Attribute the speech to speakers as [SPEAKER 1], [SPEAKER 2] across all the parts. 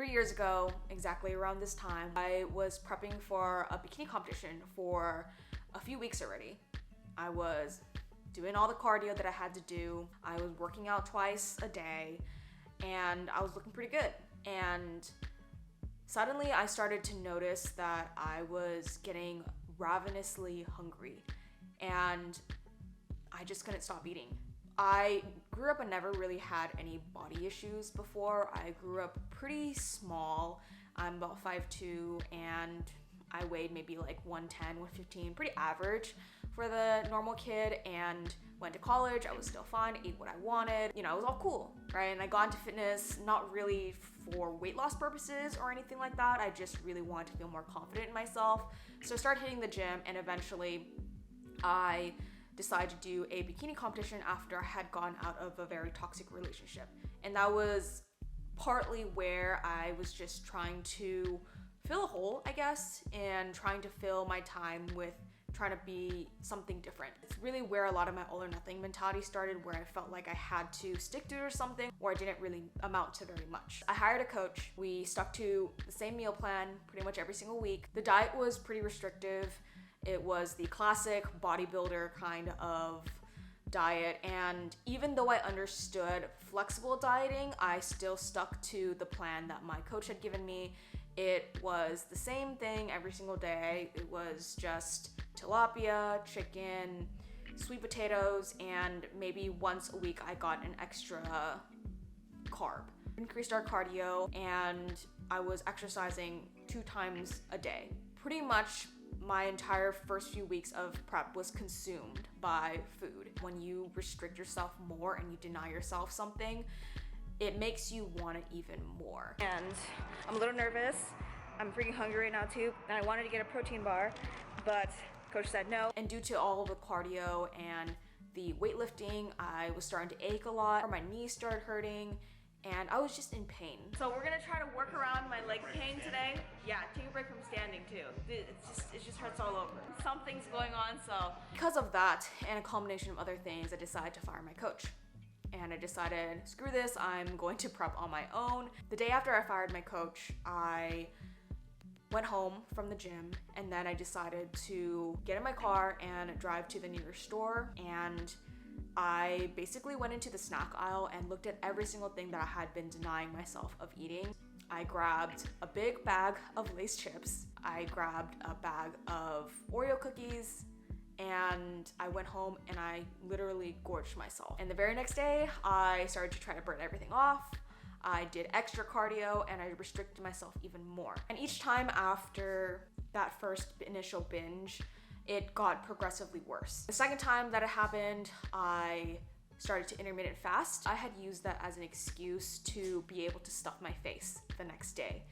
[SPEAKER 1] 3 years ago, exactly around this time, I was prepping for a bikini competition for a few weeks already. I was doing all the cardio that I had to do. I was working out twice a day, and I was looking pretty good. And suddenly I started to notice that I was getting ravenously hungry, and I just couldn't stop eating. I grew up and never really had any body issues before. I grew up pretty small. I'm about 5'2", and I weighed maybe like 110, 115, pretty average for the normal kid, and went to college. I was still fine, ate what I wanted. You know, it was all cool, right? And I got into fitness not really for weight loss purposes or anything like that. I just really wanted to feel more confident in myself. So I started hitting the gym, and eventually I decided to do a bikini competition after I had gone out of a very toxic relationship. And that was partly where I was just trying to fill a hole, I guess, and trying to fill my time with trying to be something different. It's really where a lot of my all or nothing mentality started, where I felt like I had to stick to it or something, or I didn't really amount to very much. I hired a coach. We stuck to the same meal plan pretty much every single week. The diet was pretty restrictive. It was the classic bodybuilder kind of diet, and even though I understood flexible dieting, I still stuck to the plan that my coach had given me. It was the same thing every single day. It was just tilapia, chicken, sweet potatoes, and maybe once a week I got an extra carb. Increased our cardio, and I was exercising 2 times a day. Pretty much my entire first few weeks of prep was consumed by food. When you restrict yourself more and you deny yourself something, it makes you want it even more. And I'm a little nervous. I'm freaking hungry right now too, and I wanted to get a protein bar, but coach said no. And due to all the cardio and the weightlifting, I was starting to ache a lot, or my knees started hurting, and I was just in pain. So we're gonna try to work around my leg pain today. Yeah, take a break from standing too. It just hurts all over. Something's going on, so. Because of that, and a combination of other things, I decided to fire my coach. And I decided, screw this, I'm going to prep on my own. The day after I fired my coach, I went home from the gym, and then I decided to get in my car and drive to the nearest store, and I basically went into the snack aisle and looked at every single thing that I had been denying myself of eating. I grabbed a big bag of Lay's chips. I grabbed a bag of Oreo cookies, and I went home and I literally gorged myself. And the very next day, I started to try to burn everything off. I did extra cardio, and I restricted myself even more. And each time after that first initial binge, it got progressively worse. The second time that it happened, I started to intermittent fast. I had used that as an excuse to be able to stuff my face the next day.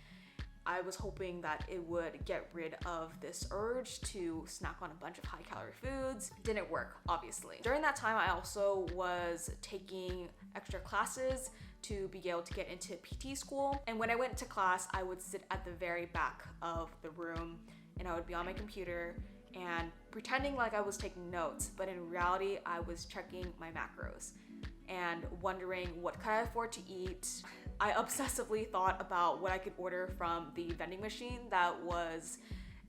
[SPEAKER 1] I was hoping that it would get rid of this urge to snack on a bunch of high calorie foods. Didn't work, obviously. During that time, I also was taking extra classes to be able to get into PT school. And when I went to class, I would sit at the very back of the room, and I would be on my computer and pretending like I was taking notes, but in reality, I was checking my macros and wondering what could I afford to eat. I obsessively thought about what I could order from the vending machine that was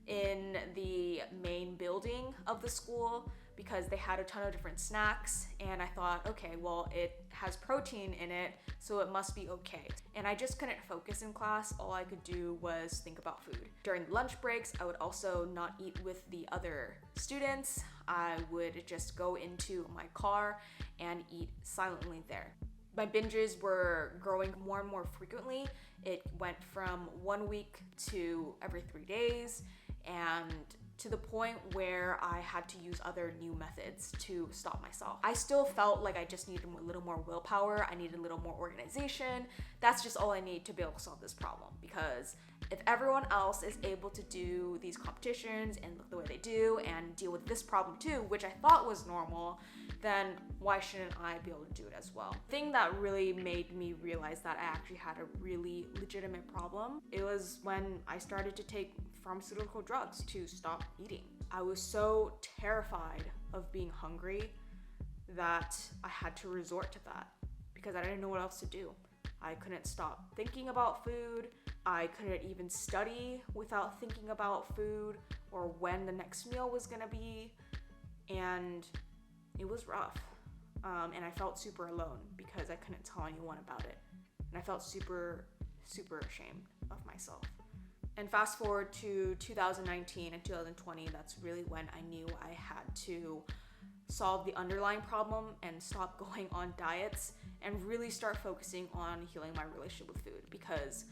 [SPEAKER 1] in the main building of the school, because they had a ton of different snacks, and I thought, okay, well, it has protein in it, so it must be okay. And I just couldn't focus in class. All I could do was think about food. During lunch breaks, I would also not eat with the other students. I would just go into my car and eat silently there. My binges were growing more and more frequently. It went from 1 week to every 3 days, and to the point where I had to use other new methods to stop myself. I still felt like I just needed a little more willpower. I needed a little more organization. That's just all I need to be able to solve this problem, because if everyone else is able to do these competitions and look the way they do and deal with this problem too, which I thought was normal, then why shouldn't I be able to do it as well? The thing that really made me realize that I actually had a really legitimate problem, it was when I started to take pharmaceutical drugs to stop eating. I was so terrified of being hungry that I had to resort to that because I didn't know what else to do. I couldn't stop thinking about food. I couldn't even study without thinking about food or when the next meal was gonna be. And it was rough. And I felt super alone because I couldn't tell anyone about it. And I felt super, super ashamed of myself. And fast forward to 2019 and 2020, that's really when I knew I had to solve the underlying problem and stop going on diets and really start focusing on healing my relationship with food, because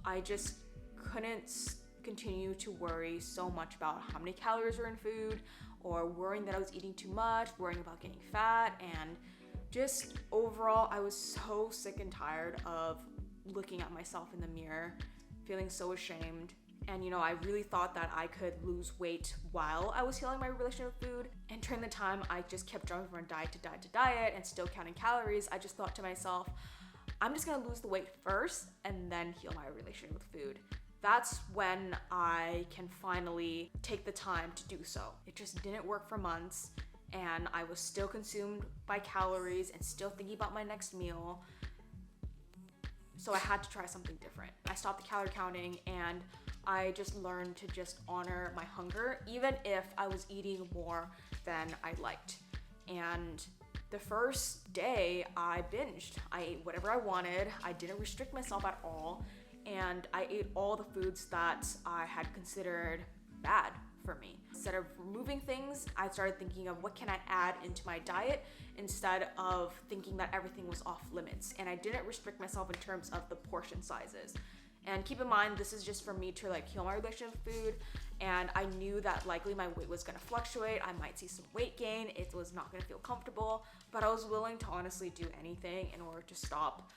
[SPEAKER 1] I just couldn't continue to worry so much about how many calories were in food, or worrying that I was eating too much, worrying about getting fat, and just overall I was so sick and tired of looking at myself in the mirror, feeling so ashamed. And I really thought that I could lose weight while I was healing my relationship with food. And during the time I just kept jumping from diet to diet to diet and still counting calories, I just thought to myself, I'm just gonna lose the weight first and then heal my relationship with food. That's when I can finally take the time to do so. It just didn't work for months, and I was still consumed by calories and still thinking about my next meal. So I had to try something different. I stopped the calorie counting, and I just learned to just honor my hunger, even if I was eating more than I liked. And the first day I binged. I ate whatever I wanted. I didn't restrict myself at all. And I ate all the foods that I had considered bad for me. Instead of removing things, I started thinking of what can I add into my diet instead of thinking that everything was off limits. And I didn't restrict myself in terms of the portion sizes. And keep in mind, this is just for me to heal my relationship with food. And I knew that likely my weight was gonna fluctuate. I might see some weight gain. It was not gonna feel comfortable, but I was willing to honestly do anything in order to stop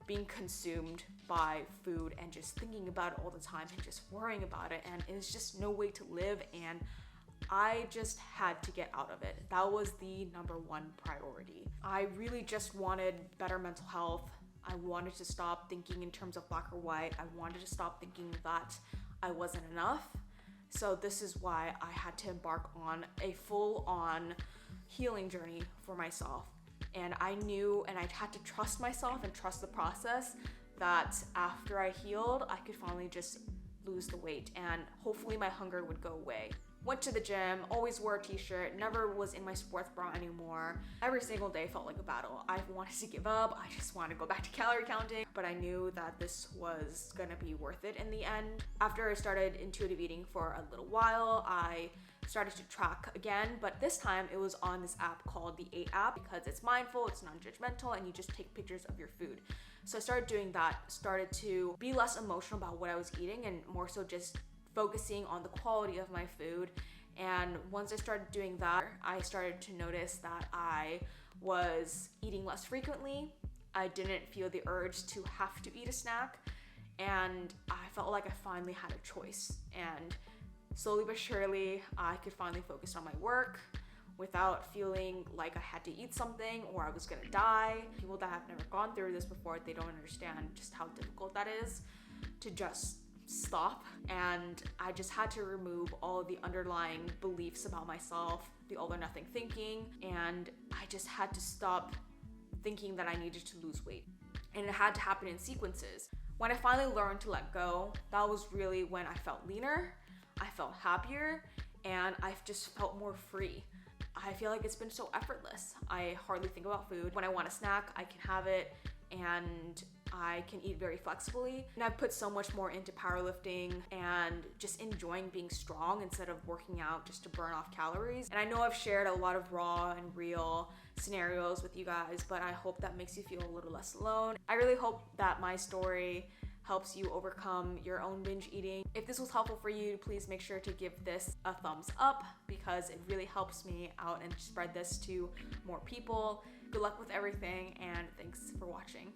[SPEAKER 1] being consumed by food and just thinking about it all the time and just worrying about it. And it was just no way to live, and I just had to get out of it. That was the number one priority. I really just wanted better mental health. I wanted to stop thinking in terms of black or white. I wanted to stop thinking that I wasn't enough. So this is why I had to embark on a full-on healing journey for myself. And I knew, and I had to trust myself and trust the process, that after I healed, I could finally just lose the weight and hopefully my hunger would go away. Went to the gym, always wore a t-shirt, never was in my sports bra anymore. Every single day felt like a battle. I wanted to give up, I just wanted to go back to calorie counting, but I knew that this was gonna be worth it in the end. After I started intuitive eating for a little while, I started to track again, but this time it was on this app called the 8 app, because it's mindful, it's non-judgmental, and you just take pictures of your food. So I started doing that, started to be less emotional about what I was eating and more so just focusing on the quality of my food. And once I started doing that, I started to notice that I was eating less frequently. I didn't feel the urge to have to eat a snack, and I felt like I finally had a choice. And slowly but surely, I could finally focus on my work without feeling like I had to eat something or I was gonna die. People that have never gone through this before, they don't understand just how difficult that is to just stop. And I just had to remove all the underlying beliefs about myself, the all or nothing thinking, and I just had to stop thinking that I needed to lose weight. And it had to happen in sequences. When I finally learned to let go, that was really when I felt leaner, I felt happier, and I just felt more free. I feel like it's been so effortless. I hardly think about food. When I want a snack, I can have it, and I can eat very flexibly. And I've put so much more into powerlifting and just enjoying being strong instead of working out just to burn off calories. And I know I've shared a lot of raw and real scenarios with you guys, but I hope that makes you feel a little less alone. I really hope that my story helps you overcome your own binge eating. If this was helpful for you, please make sure to give this a thumbs up because it really helps me out and spread this to more people. Good luck with everything, and thanks for watching.